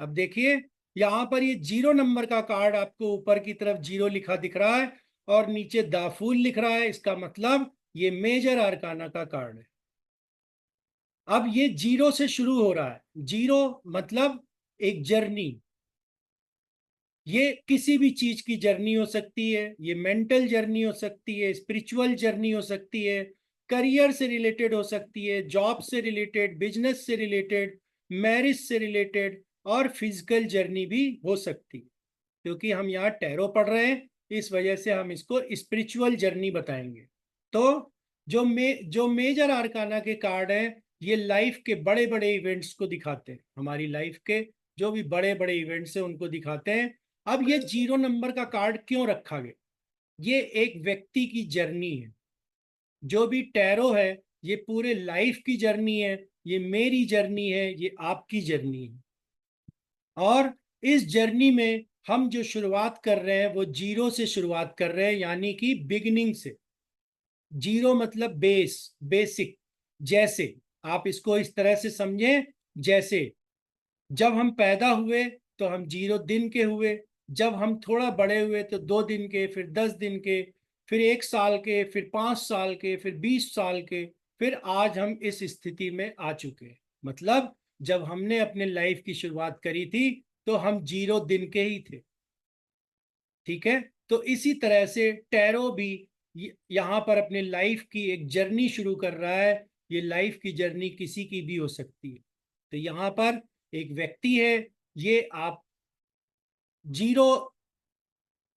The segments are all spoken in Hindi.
अब देखिए यहाँ पर ये 0 नंबर का कार्ड आपको ऊपर की तरफ 0 लिखा दिख रहा है और नीचे द फूल लिख रहा है। इसका मतलब ये मेजर आर्काना का कार्ड है। अब ये 0 से शुरू हो रहा है। 0 मतलब एक जर्नी। ये किसी भी चीज की जर्नी हो सकती है, ये मेंटल जर्नी हो सकती है, स्पिरिचुअल जर्नी हो सकती है, करियर से रिलेटेड हो सकती है, जॉब से रिलेटेड, बिजनेस से रिलेटेड, मैरिज से रिलेटेड और फिजिकल जर्नी भी हो सकती है। क्योंकि हम यहाँ टैरो पढ़ रहे हैं इस वजह से हम इसको स्पिरिचुअल जर्नी बताएंगे। तो जो मेजर आर्काना के कार्ड हैं ये लाइफ के बड़े बड़े इवेंट्स को दिखाते हैं। हमारी लाइफ के जो भी बड़े बड़े इवेंट्स हैं उनको दिखाते हैं। अब ये 0 नंबर का कार्ड क्यों रखा गया? ये एक व्यक्ति की जर्नी है। जो भी टैरो है ये पूरे लाइफ की जर्नी है। ये मेरी जर्नी है, ये आपकी जर्नी है। और इस जर्नी में हम जो शुरुआत कर रहे हैं वो 0 से शुरुआत कर रहे हैं, यानी कि बिगिनिंग से। 0 मतलब बेस, बेसिक। जैसे आप इसको इस तरह से समझें, जैसे जब हम पैदा हुए तो हम 0 दिन के हुए, जब हम थोड़ा बड़े हुए तो 2 दिन के, फिर 10 दिन के, फिर 1 साल के, फिर 5 साल के, फिर 20 साल के, फिर आज हम इस स्थिति में आ चुके हैं। मतलब जब हमने अपने लाइफ की शुरुआत करी थी तो हम 0 दिन के ही थे। ठीक है, तो इसी तरह से टैरो भी यहाँ पर अपने लाइफ की एक जर्नी शुरू कर रहा है। ये लाइफ की जर्नी किसी की भी हो सकती है। तो यहाँ पर एक व्यक्ति है, ये आप 0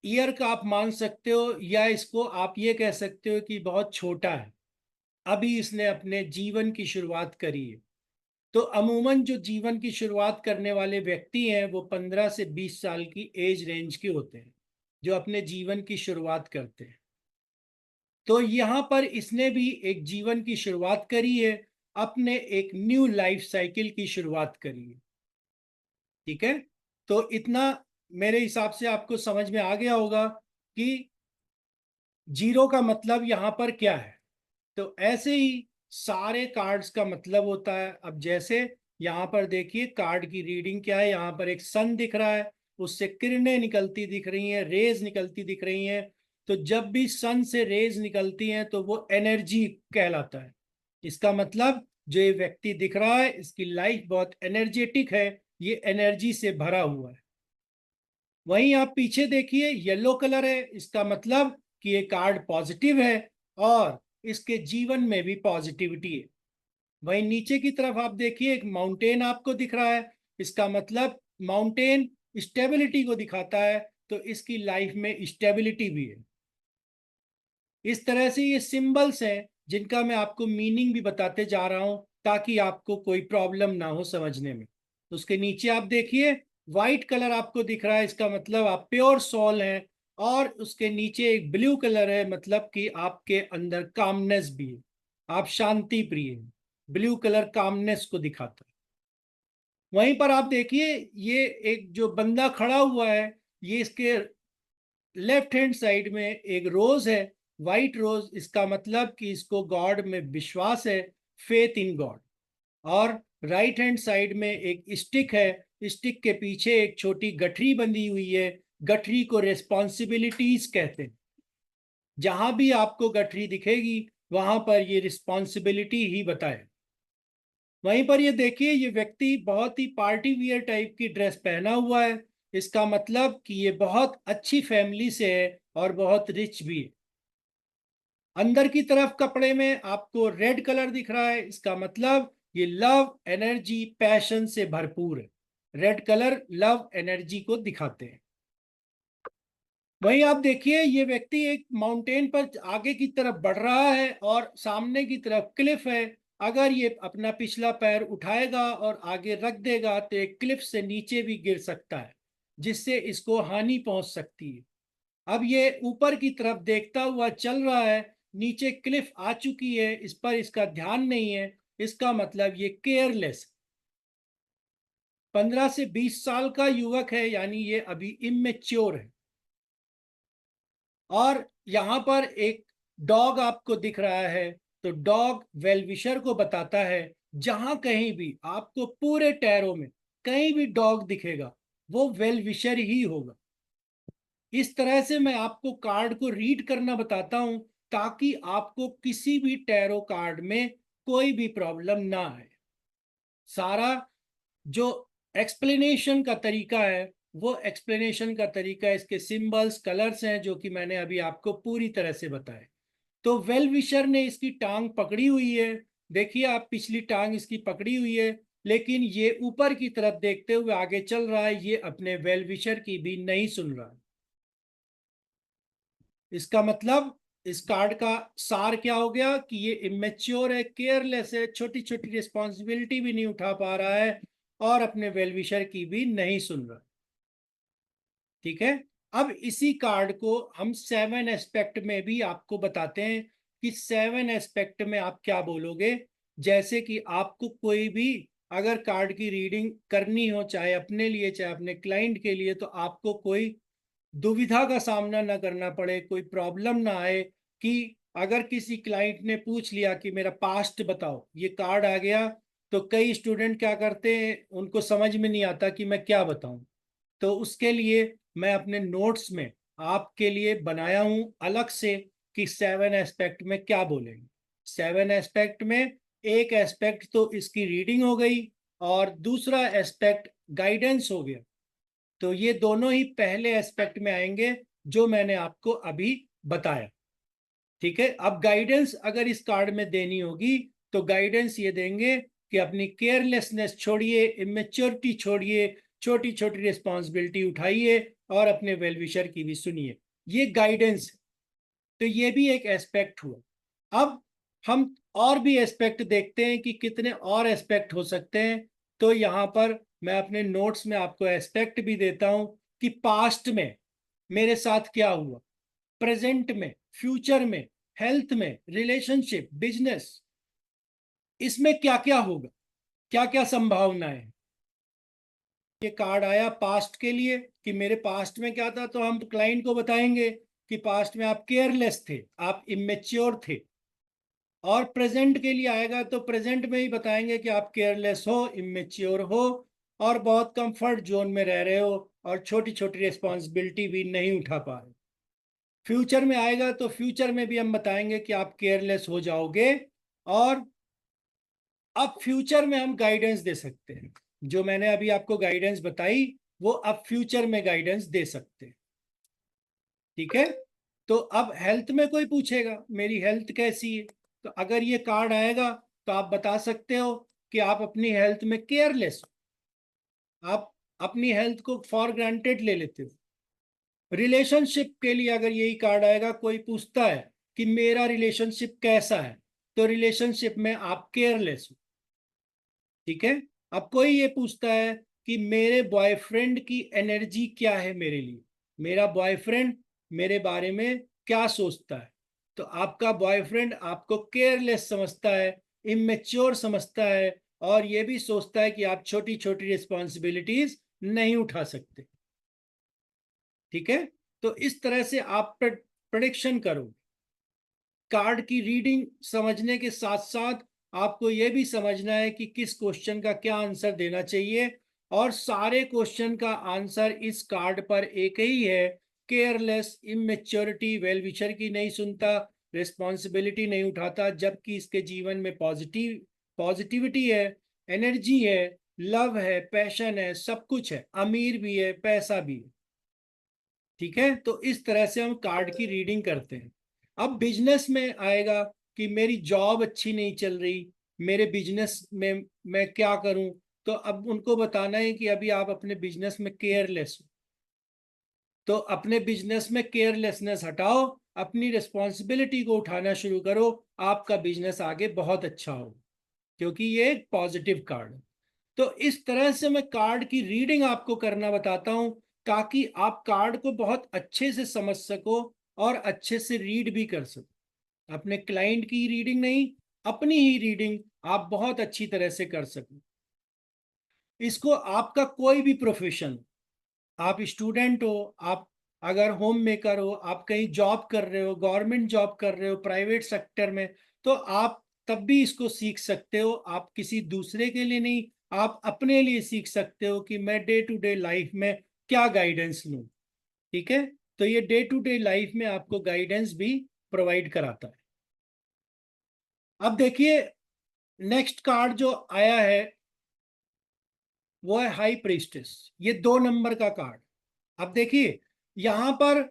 ईयर का आप मान सकते हो, या इसको आप ये कह सकते हो कि बहुत छोटा है, अभी इसने अपने जीवन की शुरुआत करी है। तो अमूमन जो जीवन की शुरुआत करने वाले व्यक्ति हैं वो 15 से 20 साल की एज रेंज के होते हैं, जो अपने जीवन की शुरुआत करते हैं। तो यहाँ पर इसने भी एक जीवन की शुरुआत करी है, अपने एक न्यू लाइफ साइकिल की शुरुआत करी है। ठीक है, तो इतना मेरे हिसाब से आपको समझ में आ गया होगा कि 0 का मतलब यहाँ पर क्या है। तो ऐसे ही सारे कार्ड्स का मतलब होता है। अब जैसे यहाँ पर देखिए कार्ड की रीडिंग क्या है। यहाँ पर एक सन दिख रहा है, उससे किरणें निकलती दिख रही हैं, रेज निकलती दिख रही हैं। तो जब भी सन से रेज निकलती हैं तो वो एनर्जी कहलाता है। इसका मतलब जो ये व्यक्ति दिख रहा है इसकी लाइफ बहुत एनर्जेटिक है, ये एनर्जी से भरा हुआ है। वहीं आप पीछे देखिए येलो कलर है, इसका मतलब कि ये कार्ड पॉजिटिव है और इसके जीवन में भी पॉजिटिविटी है। वहीं नीचे की तरफ आप देखिए एक माउंटेन आपको दिख रहा है, इसका मतलब माउंटेन स्टेबिलिटी को दिखाता है, तो इसकी लाइफ में स्टेबिलिटी भी है। इस तरह से ये सिंबल्स हैं जिनका मैं आपको मीनिंग भी बताते जा रहा हूं ताकि आपको कोई प्रॉब्लम ना हो समझने में। उसके नीचे आप देखिए व्हाइट कलर आपको दिख रहा है, इसका मतलब आप प्योर सोल हैं। और उसके नीचे एक ब्लू कलर है, मतलब कि आपके अंदर कामनेस भी है, आप शांति प्रिय हैं। ब्लू कलर कामनेस को दिखाता है। वहीं पर आप देखिए ये एक जो बंदा खड़ा हुआ है, ये इसके लेफ्ट हैंड साइड में एक रोज है, वाइट रोज। इसका मतलब कि इसको गॉड में विश्वास है, फेथ इन गॉड। और राइट हैंड साइड में एक स्टिक है, स्टिक के पीछे एक छोटी गठरी बंधी हुई है। गठरी को रिस्पॉन्सिबिलिटीज कहते हैं। जहां भी आपको गठरी दिखेगी वहां पर ये रिस्पॉन्सिबिलिटी ही बताए। वहीं पर ये देखिए ये व्यक्ति बहुत ही पार्टी वियर टाइप की ड्रेस पहना हुआ है, इसका मतलब कि ये बहुत अच्छी फैमिली से है और बहुत रिच भी है। अंदर की तरफ कपड़े में आपको रेड कलर दिख रहा है, इसका मतलब ये लव एनर्जी पैशन से भरपूर है। रेड कलर लव एनर्जी को दिखाते हैं। वहीं आप देखिए ये व्यक्ति एक माउंटेन पर आगे की तरफ बढ़ रहा है और सामने की तरफ क्लिफ है। अगर ये अपना पिछला पैर उठाएगा और आगे रख देगा तो एक क्लिफ से नीचे भी गिर सकता है, जिससे इसको हानि पहुंच सकती है। अब ये ऊपर की तरफ देखता हुआ चल रहा है, नीचे क्लिफ आ चुकी है, इस पर इसका ध्यान नहीं है। इसका मतलब ये केयरलेस। 15 से 20 साल का युवक है, यानी ये अभी इमेच्योर है। और यहां पर एक डॉग आपको दिख रहा है, तो डॉग वेलविशर को बताता है। जहां कहीं भी आपको पूरे टैरो में कहीं भी डॉग दिखेगा वो वेल विशर ही होगा। इस तरह से मैं आपको कार्ड को रीड करना बताता हूं ताकि आपको किसी भी टैरो कार्ड में कोई भी प्रॉब्लम ना आए। सारा जो एक्सप्लेनेशन का तरीका है वो एक्सप्लेनेशन का तरीका इसके सिंबल्स कलर्स हैं जो कि मैंने अभी आपको पूरी तरह से बताए। तो वेल विशर ने इसकी टांग पकड़ी हुई है, देखिए आप पिछली टांग इसकी पकड़ी हुई है, लेकिन ये ऊपर की तरफ देखते हुए आगे चल रहा है, ये अपने वेल विशर की भी नहीं सुन रहा है। इसका मतलब इस कार्ड का सार क्या हो गया कि ये इमेच्योर है, केयरलेस है, छोटी छोटी रिस्पॉन्सिबिलिटी भी नहीं उठा पा रहा है और अपने वेल विशर की भी नहीं सुन रहा। ठीक है, अब इसी कार्ड को हम 7 एस्पेक्ट में भी आपको बताते हैं कि 7 एस्पेक्ट में आप क्या बोलोगे। जैसे कि आपको कोई भी अगर कार्ड की रीडिंग करनी हो, चाहे अपने लिए चाहे अपने क्लाइंट के लिए, तो आपको कोई दुविधा का सामना ना करना पड़े, कोई प्रॉब्लम ना आए कि अगर किसी क्लाइंट ने पूछ लिया कि मेरा पास्ट बताओ, ये कार्ड आ गया, तो कई स्टूडेंट क्या करते हैं, उनको समझ में नहीं आता कि मैं क्या बताऊं। तो उसके लिए मैं अपने नोट्स में आपके लिए बनाया हूं अलग से कि 7 एस्पेक्ट में क्या बोलेंगे। 7 एस्पेक्ट में एक एस्पेक्ट तो इसकी रीडिंग हो गई और दूसरा एस्पेक्ट गाइडेंस हो गया। तो ये दोनों ही पहले एस्पेक्ट में आएंगे जो मैंने आपको अभी बताया। ठीक है, अब गाइडेंस अगर इस कार्ड में देनी होगी तो गाइडेंस ये देंगे कि अपनी केयरलेसनेस छोड़िए, इमेच्योरिटी छोड़िए, छोटी छोटी रिस्पॉन्सिबिलिटी उठाइए और अपने वेलविशर की भी सुनिए। ये गाइडेंस। तो ये भी एक एस्पेक्ट हुआ। अब हम और भी एस्पेक्ट देखते हैं कि कितने और एस्पेक्ट हो सकते हैं। तो यहाँ पर मैं अपने नोट्स में आपको एस्पेक्ट भी देता हूं कि पास्ट में मेरे साथ क्या हुआ, प्रेजेंट में, फ्यूचर में, हेल्थ में, रिलेशनशिप, बिजनेस, इसमें क्या क्या होगा, क्या क्या संभावनाएं हैं। ये कार्ड आया पास्ट के लिए कि मेरे पास्ट में क्या था, तो हम क्लाइंट को बताएंगे कि पास्ट में आप केयरलेस थे, आप इमेच्योर थे। और प्रेजेंट के लिए आएगा तो प्रेजेंट में ही बताएंगे कि आप केयरलेस हो, इमेच्योर हो और बहुत कंफर्ट जोन में रह रहे हो और छोटी छोटी रिस्पॉन्सिबिलिटी भी नहीं उठा पा रहे। फ्यूचर में आएगा तो फ्यूचर में भी हम बताएंगे कि आप केयरलेस हो जाओगे। और अब फ्यूचर में हम गाइडेंस दे सकते हैं, जो मैंने अभी आपको गाइडेंस बताई वो अब फ्यूचर में गाइडेंस दे सकते हैं। ठीक है, तो अब हेल्थ में कोई पूछेगा मेरी हेल्थ कैसी है, तो अगर ये कार्ड आएगा तो आप बता सकते हो कि आप अपनी हेल्थ में केयरलेस हो, आप अपनी हेल्थ को फॉर ग्रांटेड ले लेते हो। रिलेशनशिप के लिए अगर यही कार्ड आएगा, कोई पूछता है कि मेरा रिलेशनशिप कैसा है, तो रिलेशनशिप में आप केयरलेस हो। ठीक है, अब कोई ये पूछता है कि मेरे बॉयफ्रेंड की एनर्जी क्या है मेरे लिए, मेरा बॉयफ्रेंड मेरे बारे में क्या सोचता है, तो आपका बॉयफ्रेंड आपको केयरलेस समझता है, इमेच्योर समझता है और ये भी सोचता है कि आप छोटी छोटी रिस्पॉन्सिबिलिटीज नहीं उठा सकते। ठीक है, तो इस तरह से आप प्रेडिक्शन करो। कार्ड की रीडिंग समझने के साथ साथ आपको यह भी समझना है कि किस क्वेश्चन का क्या आंसर देना चाहिए। और सारे क्वेश्चन का आंसर इस कार्ड पर एक ही है, केयरलेस, इमेच्योरिटी, वेल विशर की नहीं सुनता, रिस्पॉन्सिबिलिटी नहीं उठाता, जबकि इसके जीवन में पॉजिटिविटी है, एनर्जी है, लव है, पैशन है, सब कुछ है, अमीर भी है, पैसा भी है। ठीक है, तो इस तरह से हम कार्ड की रीडिंग करते हैं। अब बिजनेस में आएगा कि मेरी जॉब अच्छी नहीं चल रही, मेरे बिजनेस में मैं क्या करूं, तो अब उनको बताना है कि अभी आप अपने बिजनेस में केयरलेस हो, तो अपने बिजनेस में केयरलेसनेस हटाओ, अपनी रिस्पॉन्सिबिलिटी को उठाना शुरू करो, आपका बिजनेस आगे बहुत अच्छा हो, क्योंकि ये एक पॉजिटिव कार्ड है। तो इस तरह से मैं कार्ड की रीडिंग आपको करना बताता हूं ताकि आप कार्ड को बहुत अच्छे से समझ सको और अच्छे से रीड भी कर सको। अपने क्लाइंट की रीडिंग नहीं, अपनी ही रीडिंग आप बहुत अच्छी तरह से कर सको। इसको आपका कोई भी प्रोफेशन, आप स्टूडेंट हो, आप अगर होम मेकर हो, आप कहीं जॉब कर रहे हो, गवर्नमेंट जॉब कर रहे हो, प्राइवेट सेक्टर में, तो आप तब भी इसको सीख सकते हो। आप किसी दूसरे के लिए नहीं, आप अपने लिए सीख सकते हो कि मैं डे टू डे लाइफ में क्या गाइडेंस लूं। ठीक है, तो ये डे टू डे लाइफ में आपको गाइडेंस भी प्रोवाइड कराता है। अब देखिए, नेक्स्ट कार्ड जो आया है वो है हाई प्रीस्टेस। ये 2 नंबर का कार्ड। अब देखिए, यहां पर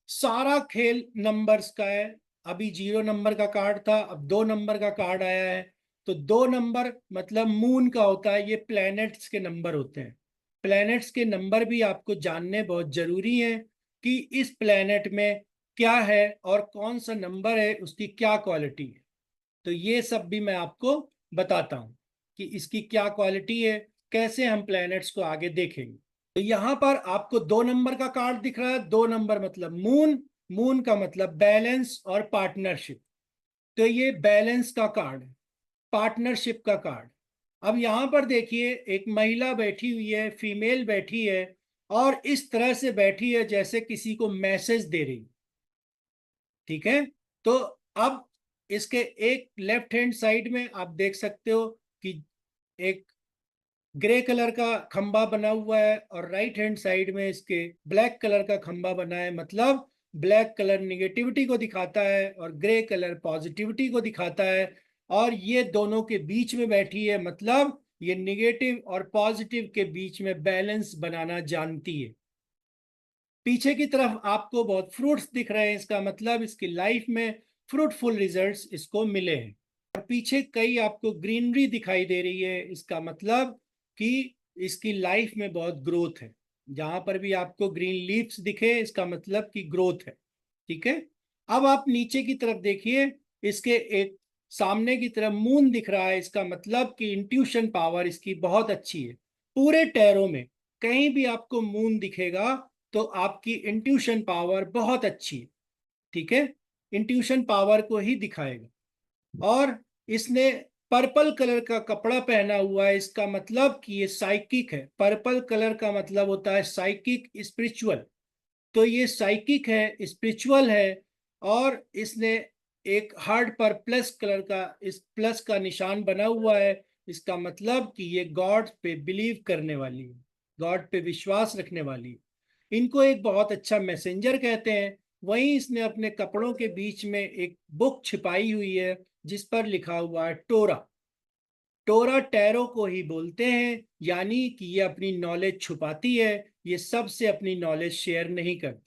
सारा खेल नंबर्स का है। अभी 0 नंबर का कार्ड था, अब 2 नंबर का कार्ड आया है। तो 2 नंबर मतलब मून का होता है, ये प्लैनेट्स के नंबर होते हैं। प्लैनेट्स के नंबर भी आपको जानने बहुत जरूरी है कि इस प्लैनेट में क्या है और कौन सा नंबर है, उसकी क्या क्वालिटी है। तो ये सब भी मैं आपको बताता हूं कि इसकी क्या क्वालिटी है, कैसे हम प्लैनेट्स को आगे देखेंगे। तो यहां पर आपको 2 नंबर का कार्ड दिख रहा है। 2 नंबर मतलब मून। मून का मतलब बैलेंस और पार्टनरशिप। तो ये बैलेंस का कार्ड है, पार्टनरशिप का कार्ड। अब यहां पर देखिए, एक महिला बैठी हुई है, फीमेल बैठी है, और इस तरह से बैठी है जैसे किसी को मैसेज दे रही। ठीक है, तो अब इसके एक लेफ्ट हैंड साइड में आप देख सकते हो कि एक ग्रे कलर का खंबा बना हुआ है, और राइट हैंड साइड में इसके ब्लैक कलर का खंबा बना है। मतलब ब्लैक कलर निगेटिविटी को दिखाता है और ग्रे कलर पॉजिटिविटी को दिखाता है। और ये दोनों के बीच में बैठी है, मतलब ये निगेटिव और पॉजिटिव के बीच में बैलेंस बनाना जानती है। पीछे की तरफ आपको बहुत फ्रूट्स दिख रहे हैं, इसका मतलब इसकी लाइफ में फ्रूटफुल रिजल्ट्स इसको मिले हैं। और पीछे कई आपको ग्रीनरी दिखाई दे रही है, इसका मतलब कि इसकी लाइफ में बहुत ग्रोथ है। जहां पर भी आपको ग्रीन लीव्स दिखे, इसका मतलब कि ग्रोथ है। ठीक है, अब आप नीचे की तरफ देखिए, इसके एक सामने की तरफ मून दिख रहा है, इसका मतलब कि इंट्यूशन पावर इसकी बहुत अच्छी है। पूरे टैरो में कहीं भी आपको मून दिखेगा तो आपकी इंट्यूशन पावर बहुत अच्छी है। ठीक है, इंट्यूशन पावर को ही दिखाएगा। और इसने पर्पल कलर का कपड़ा पहना हुआ है, इसका मतलब कि ये साइकिक है। पर्पल कलर का मतलब होता है साइकिक, स्पिरिचुअल। तो ये साइकिक है, स्पिरिचुअल है। और इसने एक हार्ट पर प्लस कलर का, इस प्लस का निशान बना हुआ है। इसका मतलब कि ये गॉड पे बिलीव करने वाली है, गॉड पे विश्वास रखने वाली है। इनको एक बहुत अच्छा मैसेंजर कहते हैं। वहीं इसने अपने कपड़ों के बीच में एक बुक छिपाई हुई है जिस पर लिखा हुआ है टोरा। टोरा टैरो को ही बोलते हैं, यानी कि ये अपनी नॉलेज छुपाती है, ये सबसे अपनी नॉलेज शेयर नहीं करती।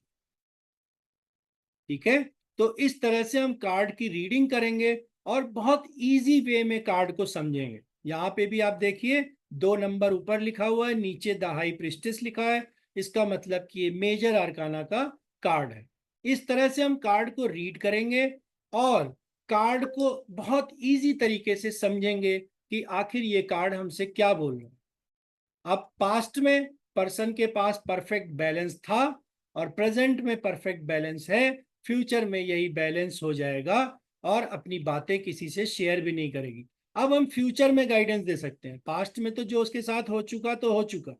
ठीक है, तो इस तरह से हम कार्ड की रीडिंग करेंगे और बहुत इजी वे में कार्ड को समझेंगे। यहाँ पे भी आप देखिए, 2 नंबर ऊपर लिखा हुआ है, नीचे द हाई प्रिस्टेस लिखा है। इसका मतलब कि ये मेजर आर्काना का कार्ड है। इस तरह से हम कार्ड को रीड करेंगे और कार्ड को बहुत इजी तरीके से समझेंगे कि आखिर ये कार्ड हमसे क्या बोल रहा है। अब पास्ट में पर्सन के पास परफेक्ट बैलेंस था और प्रेजेंट में परफेक्ट बैलेंस है। फ्यूचर में यही बैलेंस हो जाएगा और अपनी बातें किसी से शेयर भी नहीं करेगी। अब हम फ्यूचर में गाइडेंस दे सकते हैं। पास्ट में तो जो उसके साथ हो चुका तो हो चुका,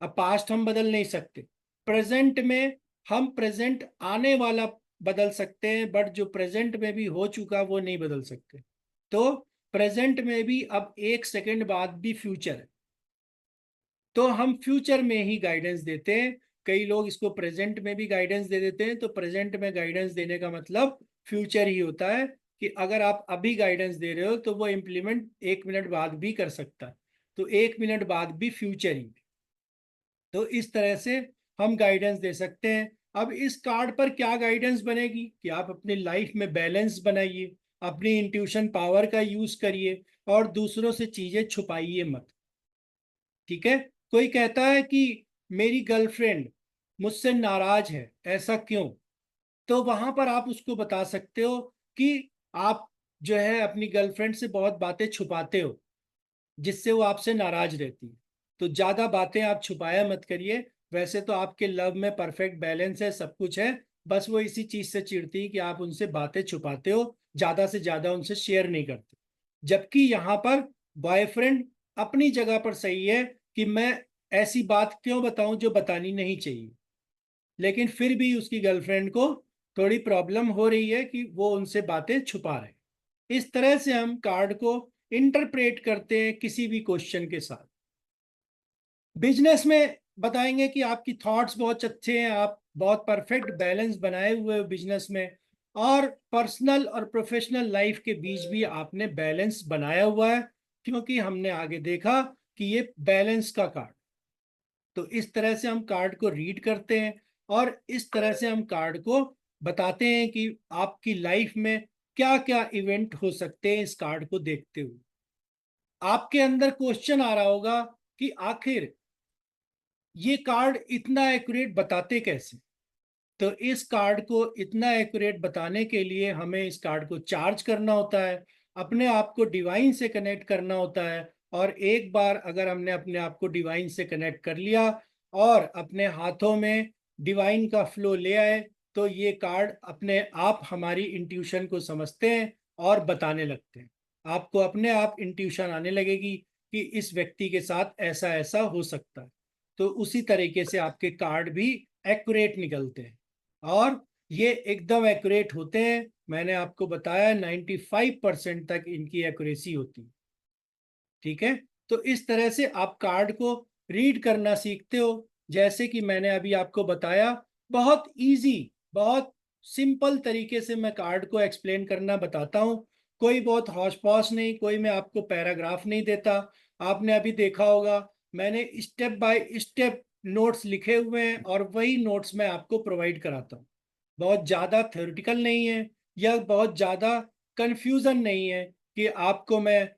अब पास्ट हम बदल नहीं सकते। प्रेजेंट में हम प्रेजेंट आने वाला बदल सकते हैं, बट जो प्रेजेंट में भी हो चुका वो नहीं बदल सकते। तो प्रेजेंट में भी अब 1 सेकंड बाद भी फ्यूचर है, तो हम फ्यूचर में ही गाइडेंस देते हैं। कई लोग इसको प्रेजेंट में भी गाइडेंस दे देते हैं, तो प्रेजेंट में गाइडेंस देने का मतलब फ्यूचर ही होता है कि अगर आप अभी गाइडेंस दे रहे हो तो वो इम्प्लीमेंट 1 मिनट बाद भी कर सकता है, तो 1 मिनट बाद भी फ्यूचर ही। तो इस तरह से हम गाइडेंस दे सकते हैं। अब इस कार्ड पर क्या गाइडेंस बनेगी कि आप अपनी लाइफ में बैलेंस बनाइए, अपनी इंट्यूशन पावर का यूज करिए और दूसरों से चीजें छुपाइए मत। ठीक है, कोई कहता है कि मेरी गर्लफ्रेंड मुझसे नाराज है, ऐसा क्यों? तो वहां पर आप उसको बता सकते हो कि आप जो है अपनी गर्लफ्रेंड से बहुत बातें छुपाते हो जिससे वो आपसे नाराज रहती है। तो ज्यादा बातें आप छुपाया मत करिए। वैसे तो आपके लव में परफेक्ट बैलेंस है, सब कुछ है, बस वो इसी चीज से चिढ़ती है कि आप उनसे बातें छुपाते हो, ज्यादा से ज्यादा उनसे शेयर नहीं करते। जबकि यहाँ पर बॉयफ्रेंड अपनी जगह पर सही है कि मैं ऐसी बात क्यों बताऊं जो बतानी नहीं चाहिए, लेकिन फिर भी उसकी गर्लफ्रेंड को थोड़ी प्रॉब्लम हो रही है कि वो उनसे बातें छुपा रहे। इस तरह से हम कार्ड को इंटरप्रेट करते हैं किसी भी क्वेश्चन के साथ। बिजनेस में बताएंगे कि आपकी थॉट्स बहुत अच्छे हैं, आप बहुत परफेक्ट बैलेंस बनाए हुए हो बिजनेस में, और पर्सनल और प्रोफेशनल लाइफ के बीच भी आपने बैलेंस बनाया हुआ है, क्योंकि हमने आगे देखा कि ये बैलेंस का कार्ड। तो इस तरह से हम कार्ड को रीड करते हैं और इस तरह से हम कार्ड को बताते हैं कि आपकी लाइफ में क्या क्या इवेंट हो सकते हैं इस कार्ड को देखते हुए। आपके अंदर क्वेश्चन आ रहा होगा कि आखिर ये कार्ड इतना एक्यूरेट बताते कैसे। तो इस कार्ड को इतना एक्यूरेट बताने के लिए हमें इस कार्ड को चार्ज करना होता है, अपने आप को डिवाइन से कनेक्ट करना होता है। और एक बार अगर हमने अपने आप को डिवाइन से कनेक्ट कर लिया और अपने हाथों में डिवाइन का फ्लो ले आए, तो ये कार्ड अपने आप हमारी इंट्यूशन को समझते हैं और बताने लगते हैं। आपको अपने आप इंट्यूशन आने लगेगी कि इस व्यक्ति के साथ ऐसा ऐसा हो सकता है। तो उसी तरीके से आपके कार्ड भी एक्यूरेट निकलते हैं, और ये एकदम एक्यूरेट होते हैं। मैंने आपको बताया 95% तक इनकी एक्यूरेसी होती है। ठीक है, तो इस तरह से आप कार्ड को रीड करना सीखते हो। जैसे कि मैंने अभी आपको बताया, बहुत इजी, बहुत सिंपल तरीके से मैं कार्ड को एक्सप्लेन करना बताता हूँ। कोई बहुत हौश पौश नहीं, कोई मैं आपको पैराग्राफ नहीं देता। आपने अभी देखा होगा मैंने स्टेप बाय स्टेप नोट्स लिखे हुए हैं और वही नोट्स मैं आपको प्रोवाइड कराता हूँ। बहुत ज़्यादा थ्योरेटिकल नहीं है या बहुत ज़्यादा कंफ्यूजन नहीं है कि आपको मैं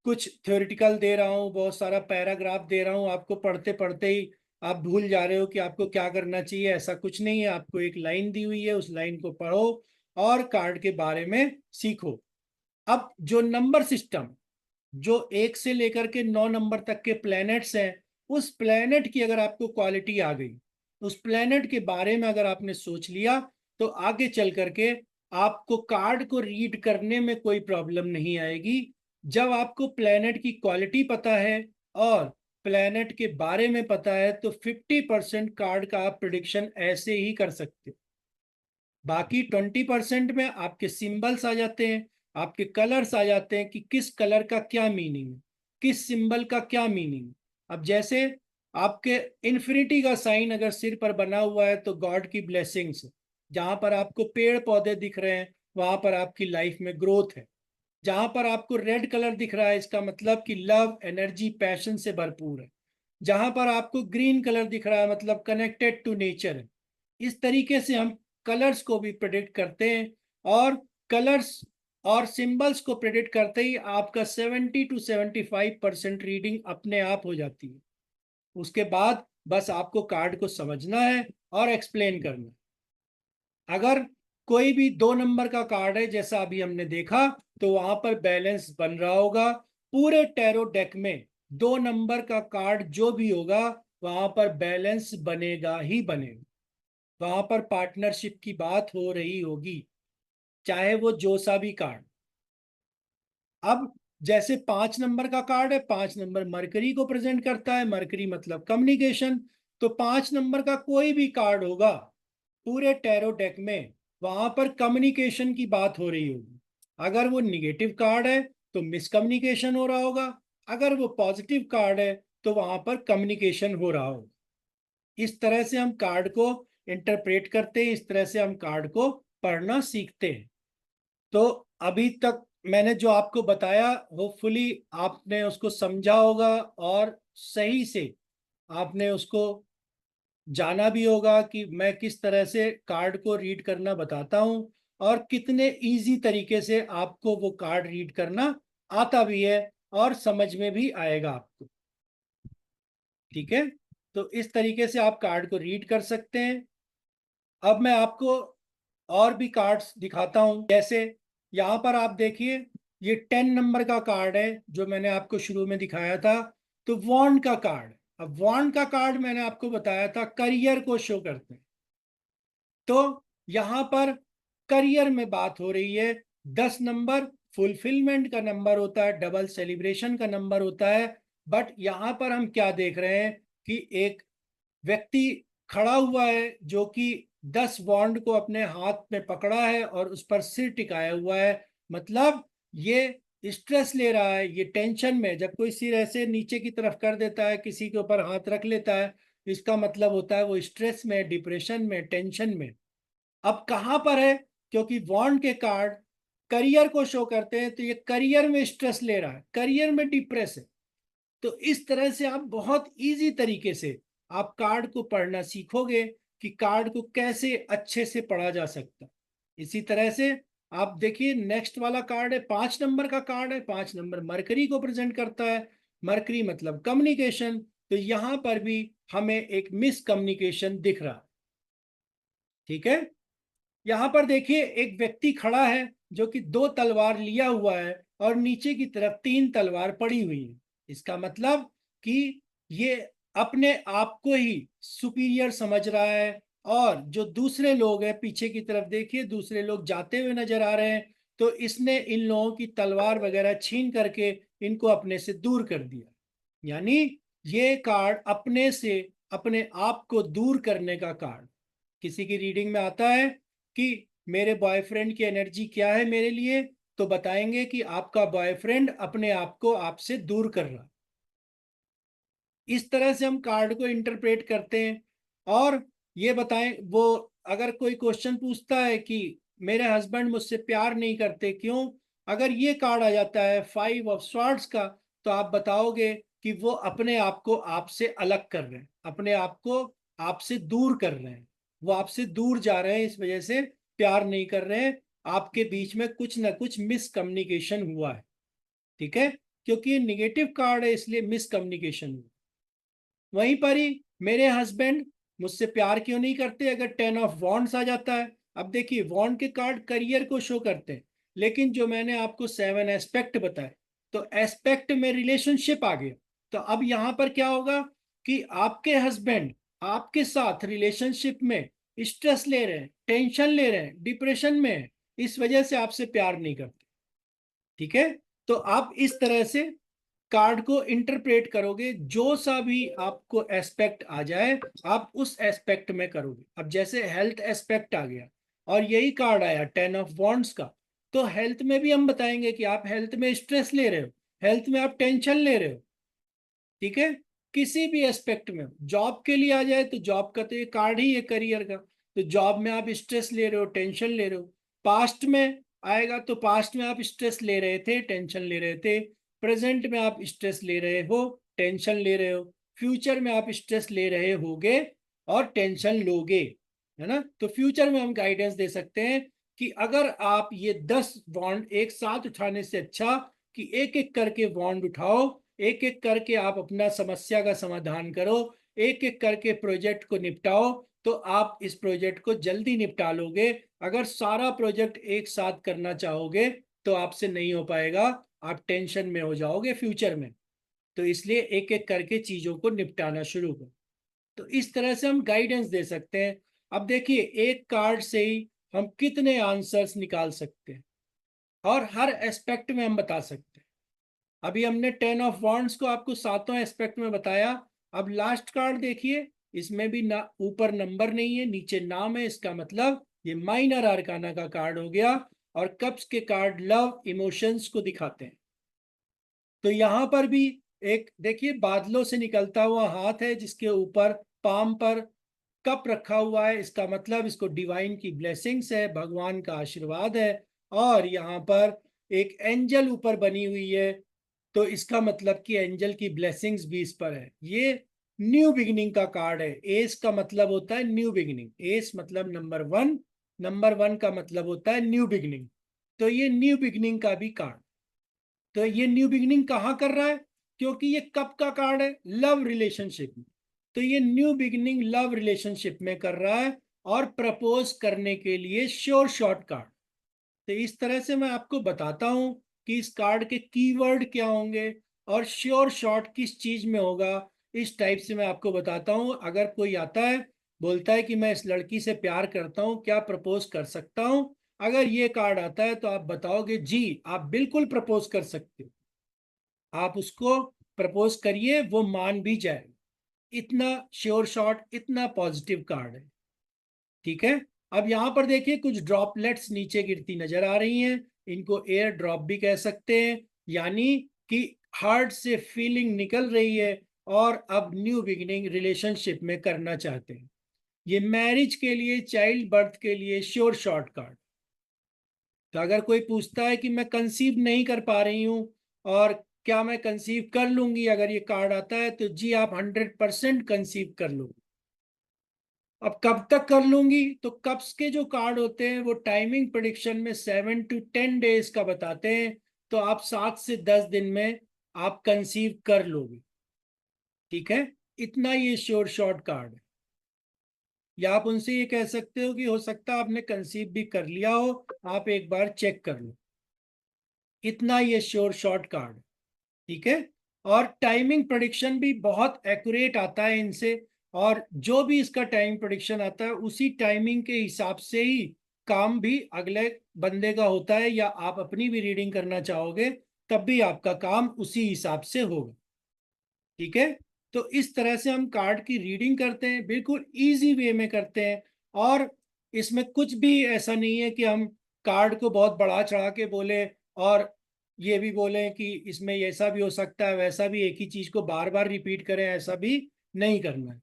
कुछ थ्योरेटिकल दे रहा हूँ, बहुत सारा पैराग्राफ दे रहा हूँ, आपको पढ़ते पढ़ते ही आप भूल जा रहे हो कि आपको क्या करना चाहिए। ऐसा कुछ नहीं है। आपको एक लाइन दी हुई है, उस लाइन को पढ़ो और कार्ड के बारे में सीखो। अब जो नंबर सिस्टम, जो 1 से लेकर के 9 नंबर तक के प्लैनेट्स हैं, उस प्लैनेट की अगर आपको क्वालिटी आ गई, उस प्लैनेट के बारे में अगर आपने सोच लिया, तो आगे चल करके आपको कार्ड को रीड करने में कोई प्रॉब्लम नहीं आएगी। जब आपको प्लैनेट की क्वालिटी पता है और प्लैनेट के बारे में पता है, तो 50% कार्ड का आप प्रिडिक्शन ऐसे ही कर सकते हो। बाकी 20% में आपके सिंबल्स आ जाते हैं, आपके कलर्स आ जाते हैं कि किस कलर का क्या मीनिंग है, किस सिंबल का क्या मीनिंग। अब जैसे आपके इन्फिनिटी का साइन अगर सिर पर बना हुआ है तो गॉड की ब्लेसिंग्स। जहां पर आपको पेड़ पौधे दिख रहे हैं वहां पर आपकी लाइफ में ग्रोथ है। जहां पर आपको रेड कलर दिख रहा है इसका मतलब कि लव, एनर्जी, पैशन से भरपूर है। जहां पर आपको ग्रीन कलर दिख रहा है मतलब कनेक्टेड टू नेचर है। इस तरीके से हम कलर्स को भी प्रेडिक्ट करते हैं, और कलर्स और सिंबल्स को प्रेडिक्ट करते ही आपका 70 to 75% रीडिंग अपने आप हो जाती है। उसके बाद बस आपको कार्ड को समझना है और एक्सप्लेन करना है। अगर कोई भी 2 नंबर का कार्ड है जैसा अभी हमने देखा, तो वहां पर बैलेंस बन रहा होगा। पूरे टैरो डेक में 2 नंबर का कार्ड जो भी होगा वहां पर बैलेंस बनेगा ही बनेगा। वहां पर पार्टनरशिप की बात हो रही होगी, चाहे वो जो सा भी कार्ड। अब जैसे 5 नंबर का कार्ड है, 5 नंबर मरकरी को प्रेजेंट करता है, मरकरी मतलब कम्युनिकेशन। तो 5 नंबर का कोई भी कार्ड होगा पूरे टैरो डेक में, वहां पर कम्युनिकेशन की बात हो रही होगी। अगर वो निगेटिव कार्ड है तो मिसकम्युनिकेशन हो रहा होगा, अगर वो पॉजिटिव कार्ड है तो वहां पर कम्युनिकेशन हो रहा होगा। इस तरह से हम कार्ड को इंटरप्रेट करते हैं, इस तरह से हम कार्ड को पढ़ना सीखते हैं। तो अभी तक मैंने जो आपको बताया, होपफुली आपने उसको समझा होगा और सही से आपने उसको जाना भी होगा कि मैं किस तरह से कार्ड को रीड करना बताता हूं और कितने इजी तरीके से आपको वो कार्ड रीड करना आता भी है और समझ में भी आएगा आपको। ठीक है, तो इस तरीके से आप कार्ड को रीड कर सकते हैं। अब मैं आपको और भी कार्ड्स दिखाता हूं। जैसे यहां पर आप देखिए, ये 10 नंबर का कार्ड है जो मैंने आपको शुरू में दिखाया था। तो वॉन्ड का कार्ड, अब वॉन्ड का कार्ड मैंने आपको बताया था करियर को शो करते हैं। तो यहां पर करियर में बात हो रही है। 10 नंबर फुलफिलमेंट का नंबर होता है, डबल सेलिब्रेशन का नंबर होता है। बट यहां पर हम क्या देख रहे हैं कि एक व्यक्ति खड़ा हुआ है जो कि 10 बॉन्ड को अपने हाथ में पकड़ा है और उस पर सिर टिकाया हुआ है। मतलब ये स्ट्रेस ले रहा है, ये टेंशन में। जब कोई सिर ऐसे नीचे की तरफ कर देता है, किसी के ऊपर हाथ रख लेता है, इसका मतलब होता है वो स्ट्रेस में, डिप्रेशन में, टेंशन में। अब कहां पर है? क्योंकि वॉन्ड के कार्ड करियर को शो करते हैं, तो ये करियर में स्ट्रेस ले रहा है, करियर में डिप्रेस है। तो इस तरह से आप बहुत इजी तरीके से आप कार्ड को पढ़ना सीखोगे कि कार्ड को कैसे अच्छे से पढ़ा जा सकता। इसी तरह से आप देखिए, नेक्स्ट वाला कार्ड है, 5 नंबर का कार्ड है। 5 नंबर मरकरी को प्रेजेंट करता है। मरकरी मतलब कम्युनिकेशन। तो यहां पर भी हमें एक मिसकम्युनिकेशन दिख रहा है। ठीक है, यहां पर देखिए एक व्यक्ति खड़ा है जो कि 2 तलवार लिया हुआ है और नीचे की तरफ 3 तलवार पड़ी हुई है। इसका मतलब कि ये अपने आप को ही सुपीरियर समझ रहा है। और जो दूसरे लोग हैं, पीछे की तरफ देखिए, दूसरे लोग जाते हुए नजर आ रहे हैं, तो इसने इन लोगों की तलवार वगैरह छीन करके इनको अपने से दूर कर दिया। यानी ये कार्ड अपने से अपने आप को दूर करने का कार्ड। किसी की रीडिंग में आता है कि मेरे बॉयफ्रेंड की एनर्जी क्या है मेरे लिए, तो बताएंगे कि आपका बॉयफ्रेंड अपने आप को आपसे दूर कर रहा है। इस तरह से हम कार्ड को इंटरप्रेट करते हैं। और ये बताएं, वो अगर कोई क्वेश्चन पूछता है कि मेरे हस्बैंड मुझसे प्यार नहीं करते क्यों, अगर ये कार्ड आ जाता है 5 ऑफ स्वॉर्ड्स का, तो आप बताओगे कि वो अपने आप को आपसे अलग कर रहे हैं, अपने आप को आपसे दूर कर रहे हैं। वो आपसे दूर जा रहे हैं, इस वजह से प्यार नहीं कर रहे हैं। आपके बीच में कुछ ना कुछ मिसकम्युनिकेशन हुआ है। ठीक है, क्योंकि ये निगेटिव कार्ड है, इसलिए मिसकम्युनिकेशन हुआ। वहीं पर ही मेरे हस्बैंड मुझसे प्यार क्यों नहीं करते, अगर 10 ऑफ वॉन्ड्स आ जाता है। अब देखिए, वॉन्ड के कार्ड करियर को शो करते हैं, लेकिन जो मैंने आपको 7 एस्पेक्ट बताए, तो एस्पेक्ट में रिलेशनशिप आ गया। तो अब यहां पर क्या होगा कि आपके हस्बैंड आपके साथ रिलेशनशिप में स्ट्रेस ले रहे हैं, टेंशन ले रहे हैं, डिप्रेशन में है, इस वजह से आपसे प्यार नहीं करते। ठीक है, तो आप इस तरह से कार्ड को इंटरप्रेट करोगे। जो सा भी आपको एस्पेक्ट आ जाए, आप उस एस्पेक्ट में करोगे। अब जैसे हेल्थ एस्पेक्ट आ गया और यही कार्ड आया 10 ऑफ वॉन्ड्स का, तो हेल्थ में भी हम बताएंगे कि आप हेल्थ में स्ट्रेस ले रहे हो, हेल्थ में आप टेंशन ले रहे हो। ठीक है, किसी भी एस्पेक्ट में। जॉब के लिए आ जाए तो जॉब का तो ये कार्ड ही है करियर का, तो जॉब में आप स्ट्रेस ले रहे हो, टेंशन ले रहे हो। पास्ट में आएगा तो पास्ट में आप स्ट्रेस ले रहे थे, टेंशन ले रहे थे। प्रेजेंट में आप स्ट्रेस ले रहे हो, टेंशन ले रहे हो। फ्यूचर में आप स्ट्रेस ले रहे होगे और टेंशन लोगे, है ना। तो फ्यूचर में हम गाइडेंस दे सकते हैं कि अगर आप ये 10 बॉन्ड एक साथ उठाने से अच्छा कि एक एक करके बॉन्ड उठाओ, एक एक करके आप अपना समस्या का समाधान करो, एक एक करके प्रोजेक्ट को निपटाओ, तो आप इस प्रोजेक्ट को जल्दी निपटा लोगे। अगर सारा प्रोजेक्ट एक साथ करना चाहोगे तो आपसे नहीं हो पाएगा, आप टेंशन में हो जाओगे फ्यूचर में। तो इसलिए एक एक करके चीजों को निपटाना शुरू करो। तो इस तरह से हम गाइडेंस दे सकते हैं। अब देखिए, एक कार्ड से ही हम कितने आंसर्स निकाल सकते हैं और हर एस्पेक्ट में हम बता सकते हैं। अभी हमने 10 ऑफ वॉन्ड्स को आपको सातों एस्पेक्ट में बताया। अब लास्ट कार्ड देखिए, इसमें भी ना ऊपर नंबर नहीं है, नीचे नाम है। इसका मतलब ये माइनर आर्काना का कार्ड हो गया। और कप्स के कार्ड लव इमोशंस को दिखाते हैं। तो यहां पर भी एक देखिए, बादलों से निकलता हुआ हाथ है जिसके ऊपर पाम पर कप रखा हुआ है। इसका मतलब इसको डिवाइन की ब्लेसिंग्स है, भगवान का आशीर्वाद है। और यहाँ पर एक एंजल ऊपर बनी हुई है, तो इसका मतलब कि एंजल की ब्लेसिंग्स भी इस पर है। ये न्यू बिगिनिंग का कार्ड है। एस का मतलब होता है न्यू बिगिनिंग, एस मतलब नंबर 1, नंबर 1 का मतलब होता है न्यू बिगिनिंग। तो ये न्यू बिगिनिंग का भी कार्ड। तो ये न्यू बिगिनिंग कहाँ कर रहा है? क्योंकि ये कब का कार्ड है? लव रिलेशनशिप में। तो ये न्यू बिगिनिंग लव रिलेशनशिप में कर रहा है और प्रपोज करने के लिए श्योर शॉर्ट कार्ड। तो इस तरह से मैं आपको बताता हूं कि इस कार्ड के कीवर्ड क्या होंगे और श्योर शॉट किस चीज में होगा। इस टाइप से मैं आपको बताता हूं। अगर कोई आता है, बोलता है कि मैं इस लड़की से प्यार करता हूं, क्या प्रपोज कर सकता हूं, अगर ये कार्ड आता है तो आप बताओगे जी आप बिल्कुल प्रपोज कर सकते हो, आप उसको प्रपोज करिए, वो मान भी जाए। इतना श्योर शॉट, इतना पॉजिटिव कार्ड है। ठीक है, अब यहां पर देखिए कुछ ड्रॉपलेट्स नीचे गिरती नजर आ रही हैं, इनको एयर ड्रॉप भी कह सकते हैं। यानी कि हार्ट से फीलिंग निकल रही है और अब न्यू बिगिनिंग रिलेशनशिप में करना चाहते हैं। ये मैरिज के लिए, चाइल्ड बर्थ के लिए श्योर शॉर्ट कार्ड। तो अगर कोई पूछता है कि मैं कंसीव नहीं कर पा रही हूं और क्या मैं कंसीव कर लूंगी, अगर ये कार्ड आता है तो जी आप 100% कंसीव कर लोगे। अब कब तक कर लूंगी, तो कब्स के जो कार्ड होते हैं वो टाइमिंग प्रेडिक्शन में 7 to 10 डेज का बताते हैं। तो आप 7 से 10 दिन में आप कंसीव कर लोगे। ठीक है, इतना ये श्योर शॉर्ट कार्ड है। या आप उनसे ये कह सकते हो कि हो सकता है आपने कंसीव भी कर लिया हो, आप एक बार चेक कर लो। इतना ये श्योर शॉर्ट कार्ड। ठीक है, और टाइमिंग प्रेडिक्शन भी बहुत एक्यूरेट आता है इनसे। और जो भी इसका टाइम प्रेडिक्शन आता है उसी टाइमिंग के हिसाब से ही काम भी अगले बंदे का होता है, या आप अपनी भी रीडिंग करना चाहोगे तब भी आपका काम उसी हिसाब से होगा। ठीक है, तो इस तरह से हम कार्ड की रीडिंग करते हैं, बिल्कुल इजी वे में करते हैं। और इसमें कुछ भी ऐसा नहीं है कि हम कार्ड को बहुत बढ़ा चढ़ा के बोले और ये भी बोले कि इसमें ऐसा भी हो सकता है वैसा भी, एक ही चीज को बार बार रिपीट करें, ऐसा भी नहीं करना है।